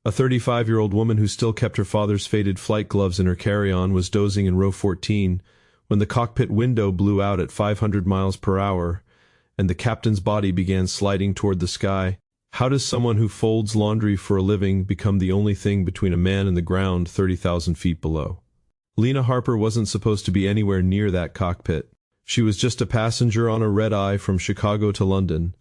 A 35-year-old woman who still kept her father's faded flight gloves in her carry-on was dozing in row 14 when the cockpit window blew out at 500 miles per hour and the captain's body began sliding toward the sky. How does someone who folds laundry for a living become the only thing between a man and the ground 30,000 feet below? Lena Harper wasn't supposed to be anywhere near that cockpit. She was just a passenger on a red-eye from Chicago to London.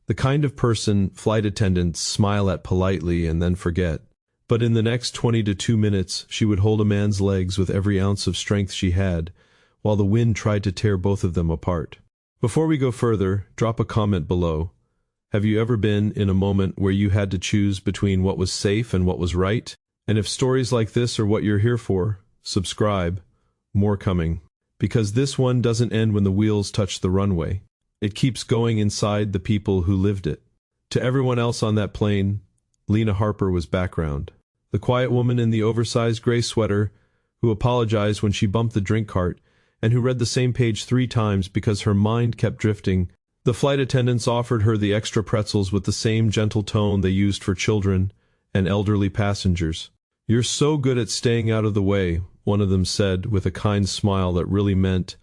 The kind of person flight attendants smile at politely and then forget. But in the next 20 to 2 minutes, she would hold a man's legs with every ounce of strength she had, while the wind tried to tear both of them apart. Before we go further, drop a comment below. Have you ever been in a moment where you had to choose between what was safe and what was right? And if stories like this are what you're here for, subscribe. More coming. Because this one doesn't end when the wheels touch the runway. It keeps going inside the people who lived it. To everyone else on that plane, Lena Harper was background. The quiet woman in the oversized gray sweater who apologized when she bumped the drink cart and who read the same page 3 times because her mind kept drifting. The flight attendants offered her the extra pretzels with the same gentle tone they used for children and elderly passengers. "You're so good at staying out of the way," one of them said with a kind smile that really meant,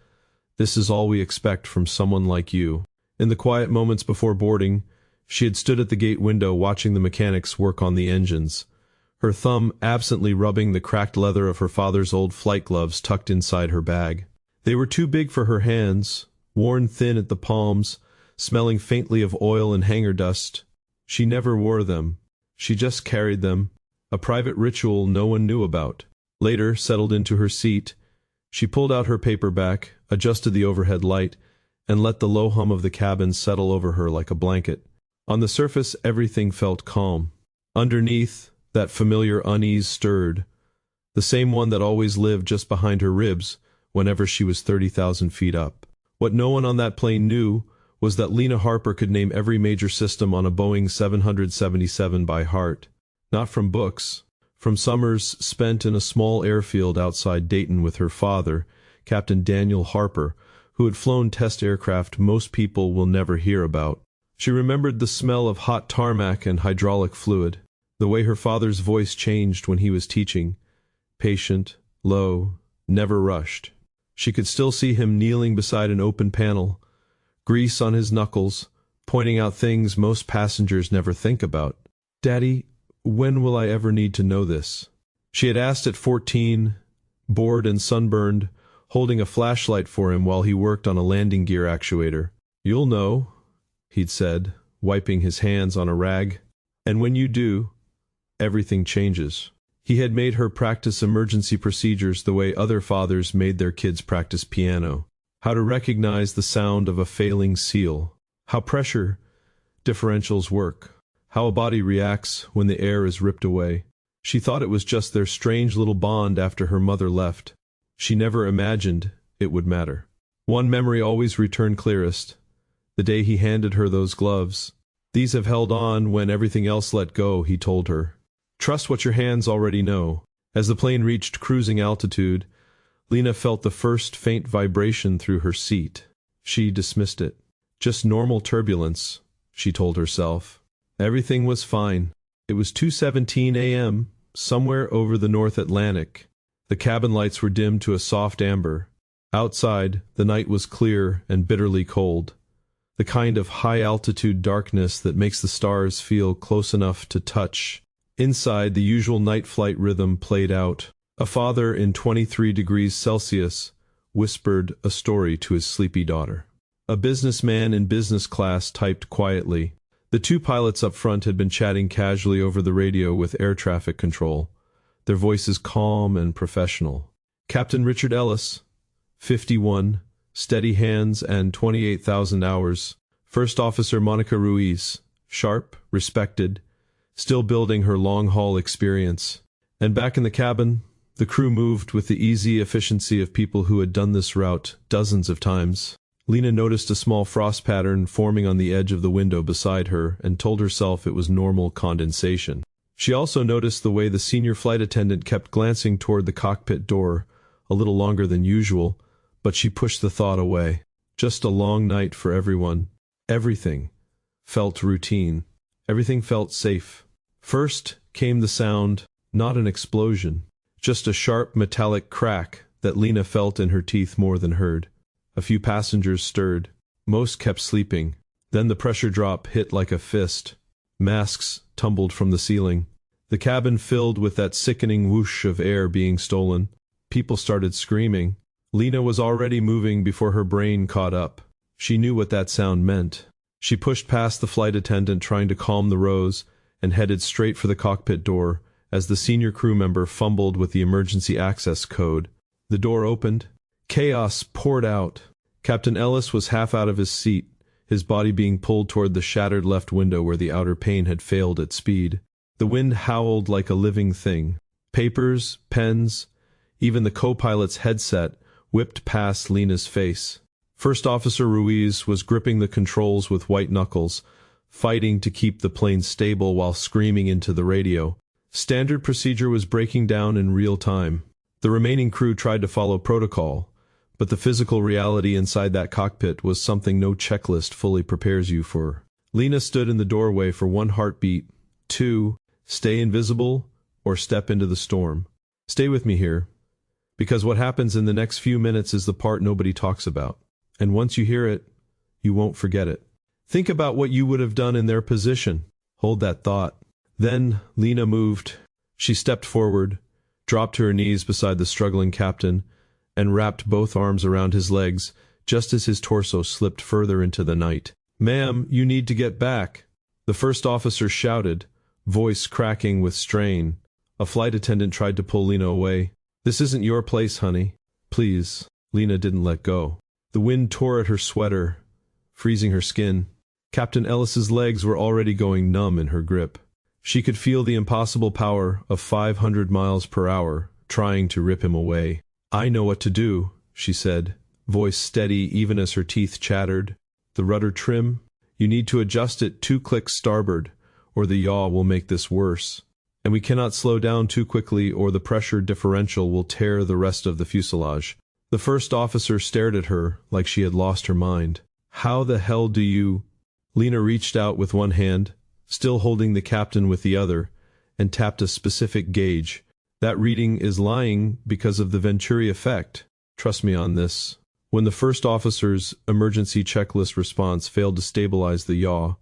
"This is all we expect from someone like you." In the quiet moments before boarding, she had stood at the gate window watching the mechanics work on the engines, her thumb absently rubbing the cracked leather of her father's old flight gloves tucked inside her bag. They were too big for her hands, worn thin at the palms, smelling faintly of oil and hangar dust. She never wore them. She just carried them, a private ritual no one knew about. Later, settled into her seat, she pulled out her paperback, adjusted the overhead light, and let the low hum of the cabin settle over her like a blanket. On the surface, everything felt calm. Underneath, that familiar unease stirred, the same one that always lived just behind her ribs whenever she was 30,000 feet up. What no one on that plane knew was that Lena Harper could name every major system on a Boeing 777 by heart. Not from books. From summers spent in a small airfield outside Dayton with her father, Captain Daniel Harper, who had flown test aircraft most people will never hear about. She remembered the smell of hot tarmac and hydraulic fluid, the way her father's voice changed when he was teaching, patient, low, never rushed. She could still see him kneeling beside an open panel, grease on his knuckles, pointing out things most passengers never think about. "Daddy, when will I ever need to know this?" She had asked at 14, bored and sunburned, holding a flashlight for him while he worked on a landing gear actuator. "You'll know," he'd said, wiping his hands on a rag. "And when you do, everything changes." He had made her practice emergency procedures the way other fathers made their kids practice piano. How to recognize the sound of a failing seal. How pressure differentials work. How a body reacts when the air is ripped away. She thought it was just their strange little bond after her mother left. She never imagined it would matter. One memory always returned clearest. The day he handed her those gloves. "These have held on when everything else let go," he told her. "Trust what your hands already know." As the plane reached cruising altitude, Lena felt the first faint vibration through her seat. She dismissed it. Just normal turbulence, she told herself. Everything was fine. It was 2:17 a.m., somewhere over the North Atlantic. The cabin lights were dimmed to a soft amber. Outside, the night was clear and bitterly cold. The kind of high-altitude darkness that makes the stars feel close enough to touch. Inside, the usual night flight rhythm played out. A father in 23 degrees Celsius whispered a story to his sleepy daughter. A businessman in business class typed quietly. The two pilots up front had been chatting casually over the radio with air traffic control, their voices calm and professional. Captain Richard Ellis, 51, steady hands and 28,000 hours. First Officer Monica Ruiz, sharp, respected, still building her long-haul experience. And back in the cabin, the crew moved with the easy efficiency of people who had done this route dozens of times. Lena noticed a small frost pattern forming on the edge of the window beside her and told herself it was normal condensation. She also noticed the way the senior flight attendant kept glancing toward the cockpit door, a little longer than usual, but she pushed the thought away. Just a long night for everyone. Everything felt routine. Everything felt safe. First came the sound, not an explosion, just a sharp metallic crack that Lena felt in her teeth more than heard. A few passengers stirred. Most kept sleeping. Then the pressure drop hit like a fist. Masks tumbled from the ceiling. The cabin filled with that sickening whoosh of air being stolen. People started screaming. Lena was already moving before her brain caught up. She knew what that sound meant. She pushed past the flight attendant trying to calm the rows and headed straight for the cockpit door as the senior crew member fumbled with the emergency access code. The door opened. Chaos poured out. Captain Ellis was half out of his seat, his body being pulled toward the shattered left window where the outer pane had failed at speed. The wind howled like a living thing. Papers, pens, even the co-pilot's headset whipped past Lena's face. First Officer Ruiz was gripping the controls with white knuckles, fighting to keep the plane stable while screaming into the radio. Standard procedure was breaking down in real time. The remaining crew tried to follow protocol, but the physical reality inside that cockpit was something no checklist fully prepares you for. Lena stood in the doorway for 1 heartbeat, 2, stay invisible, or step into the storm. Stay with me here, because what happens in the next few minutes is the part nobody talks about. And once you hear it, you won't forget it. Think about what you would have done in their position. Hold that thought. Then Lena moved. She stepped forward, dropped to her knees beside the struggling captain, and wrapped both arms around his legs just as his torso slipped further into the night. "Ma'am, you need to get back," the first officer shouted, voice cracking with strain. A flight attendant tried to pull Lena away. "This isn't your place, honey. Please." Lena didn't let go. The wind tore at her sweater, freezing her skin. Captain Ellis's legs were already going numb in her grip. She could feel the impossible power of 500 miles per hour trying to rip him away. "I know what to do," she said, voice steady even as her teeth chattered. "The rudder trim? You need to adjust it 2 clicks starboard, or the yaw will make this worse. And we cannot slow down too quickly or the pressure differential will tear the rest of the fuselage." The first officer stared at her like she had lost her mind. "How the hell do you—" Lena reached out with one hand, still holding the captain with the other, and tapped a specific gauge. "That reading is lying because of the Venturi effect. Trust me on this." When the first officer's emergency checklist response failed to stabilize the yaw,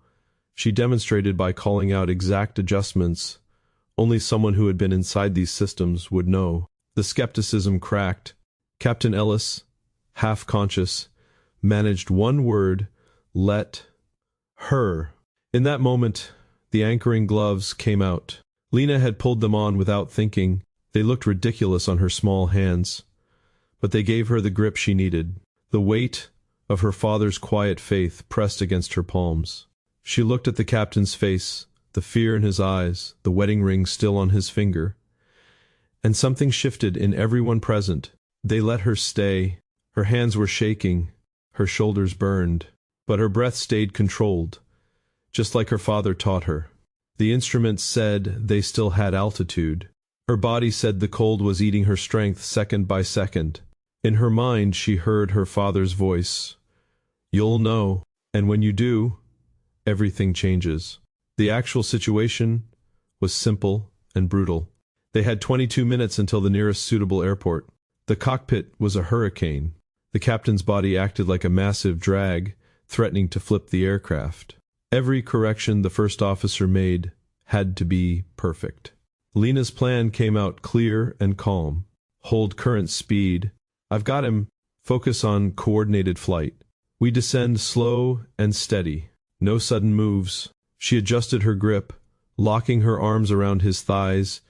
she demonstrated by calling out exact adjustments only someone who had been inside these systems would know. The skepticism cracked. Captain Ellis, half conscious, managed one word: let her. In that moment, the anchoring gloves came out. Lena had pulled them on without thinking. They looked ridiculous on her small hands, but they gave her the grip she needed. The weight of her father's quiet faith pressed against her palms. She looked at the captain's face, the fear in his eyes, the wedding ring still on his finger, and something shifted in everyone present. They let her stay. Her hands were shaking, her shoulders burned, but her breath stayed controlled, just like her father taught her. The instruments said they still had altitude. Her body said the cold was eating her strength second by second. In her mind she heard her father's voice. "You'll know, and when you do, everything changes." The actual situation was simple and brutal. They had 22 minutes until the nearest suitable airport. The cockpit was a hurricane. The captain's body acted like a massive drag, threatening to flip the aircraft. Every correction the first officer made had to be perfect. Lena's plan came out clear and calm. Hold current speed. I've got him. Focus on coordinated flight. We descend slow and steady. No sudden moves. She adjusted her grip, locking her arms around his thighs,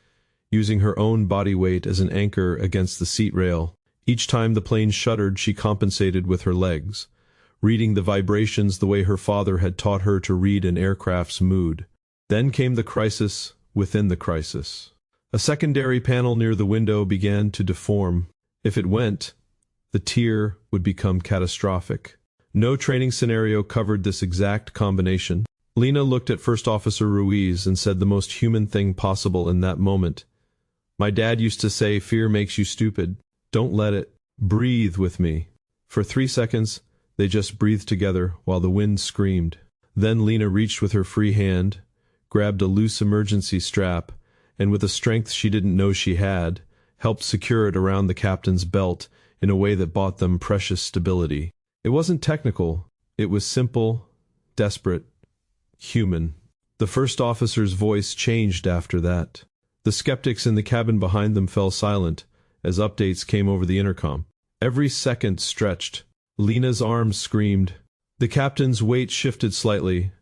using her own body weight as an anchor against the seat rail. Each time the plane shuddered, she compensated with her legs, reading the vibrations the way her father had taught her to read an aircraft's mood. Then came the crisis within the crisis. A secondary panel near the window began to deform. If it went, the tear would become catastrophic. No training scenario covered this exact combination. Lena looked at First Officer Ruiz and said the most human thing possible in that moment. "My dad used to say, fear makes you stupid. Don't let it. Breathe with me." For 3 seconds, they just breathed together while the wind screamed. Then Lena reached with her free hand, grabbed a loose emergency strap, and with a strength she didn't know she had, helped secure it around the captain's belt in a way that bought them precious stability. It wasn't technical, it was simple, desperate, human. The first officer's voice changed after that. The skeptics in the cabin behind them fell silent as updates came over the intercom. Every second stretched. Lena's arms screamed. The captain's weight shifted slightly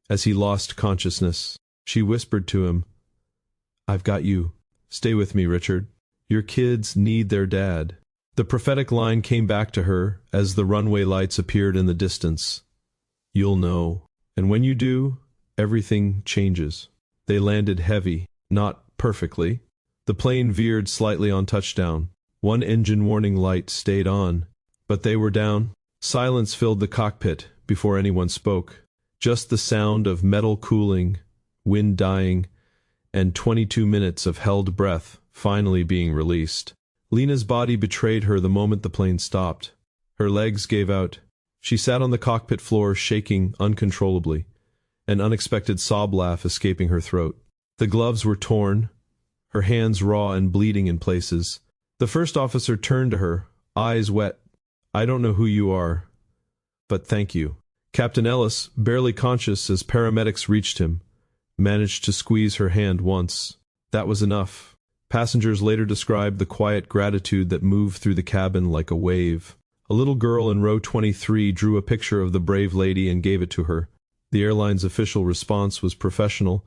as he lost consciousness. She whispered to him, "I've got you. Stay with me, Richard. Your kids need their dad." The prophetic line came back to her as the runway lights appeared in the distance. "You'll know. And when you do, everything changes." They landed heavy, not perfectly. The plane veered slightly on touchdown. One engine warning light stayed on, but they were down. Silence filled the cockpit before anyone spoke. Just the sound of metal cooling, wind dying, and 22 minutes of held breath finally being released. Lena's body betrayed her the moment the plane stopped. Her legs gave out. She sat on the cockpit floor shaking uncontrollably, an unexpected sob laugh escaping her throat. The gloves were torn, her hands raw and bleeding in places. The first officer turned to her, eyes wet. "I don't know who you are, but thank you." Captain Ellis, barely conscious as paramedics reached him, managed to squeeze her hand once. That was enough. Passengers later described the quiet gratitude that moved through the cabin like a wave. A little girl in row 23 drew a picture of the brave lady and gave it to her. The airline's official response was professional,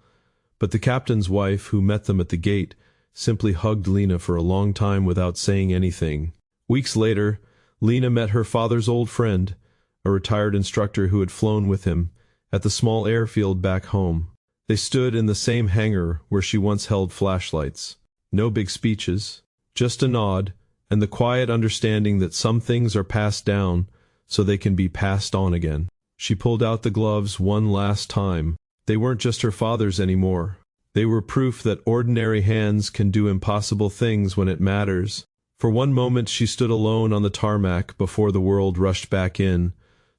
but the captain's wife, who met them at the gate, simply hugged Lena for a long time without saying anything. Weeks later, Lena met her father's old friend, a retired instructor who had flown with him, at the small airfield back home. They stood in the same hangar where she once held flashlights. No big speeches, just a nod, and the quiet understanding that some things are passed down so they can be passed on again. She pulled out the gloves one last time. They weren't just her father's anymore. They were proof that ordinary hands can do impossible things when it matters. For one moment she stood alone on the tarmac before the world rushed back in,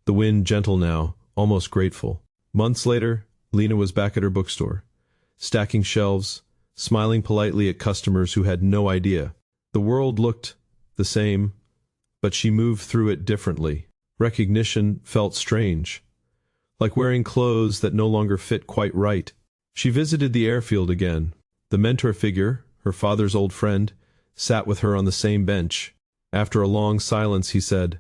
the wind gentle now, almost grateful. Months later, Lena was back at her bookstore, stacking shelves, smiling politely at customers who had no idea. The world looked the same, but she moved through it differently. Recognition felt strange, like wearing clothes that no longer fit quite right. She visited the airfield again. The mentor figure, her father's old friend, sat with her on the same bench. After a long silence, he said,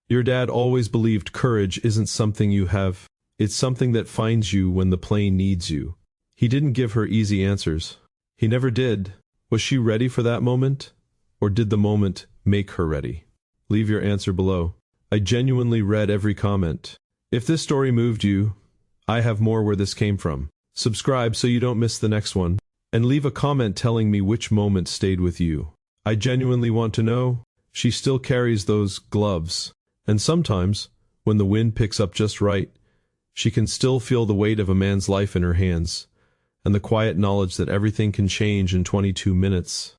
"Your dad always believed courage isn't something you have. It's something that finds you when the plane needs you." He didn't give her easy answers. He never did. Was she ready for that moment? Or did the moment make her ready? Leave your answer below. I genuinely read every comment. If this story moved you, I have more where this came from. Subscribe so you don't miss the next one. And leave a comment telling me which moment stayed with you. I genuinely want to know. She still carries those gloves. And sometimes, when the wind picks up just right, she can still feel the weight of a man's life in her hands, and the quiet knowledge that everything can change in 22 minutes.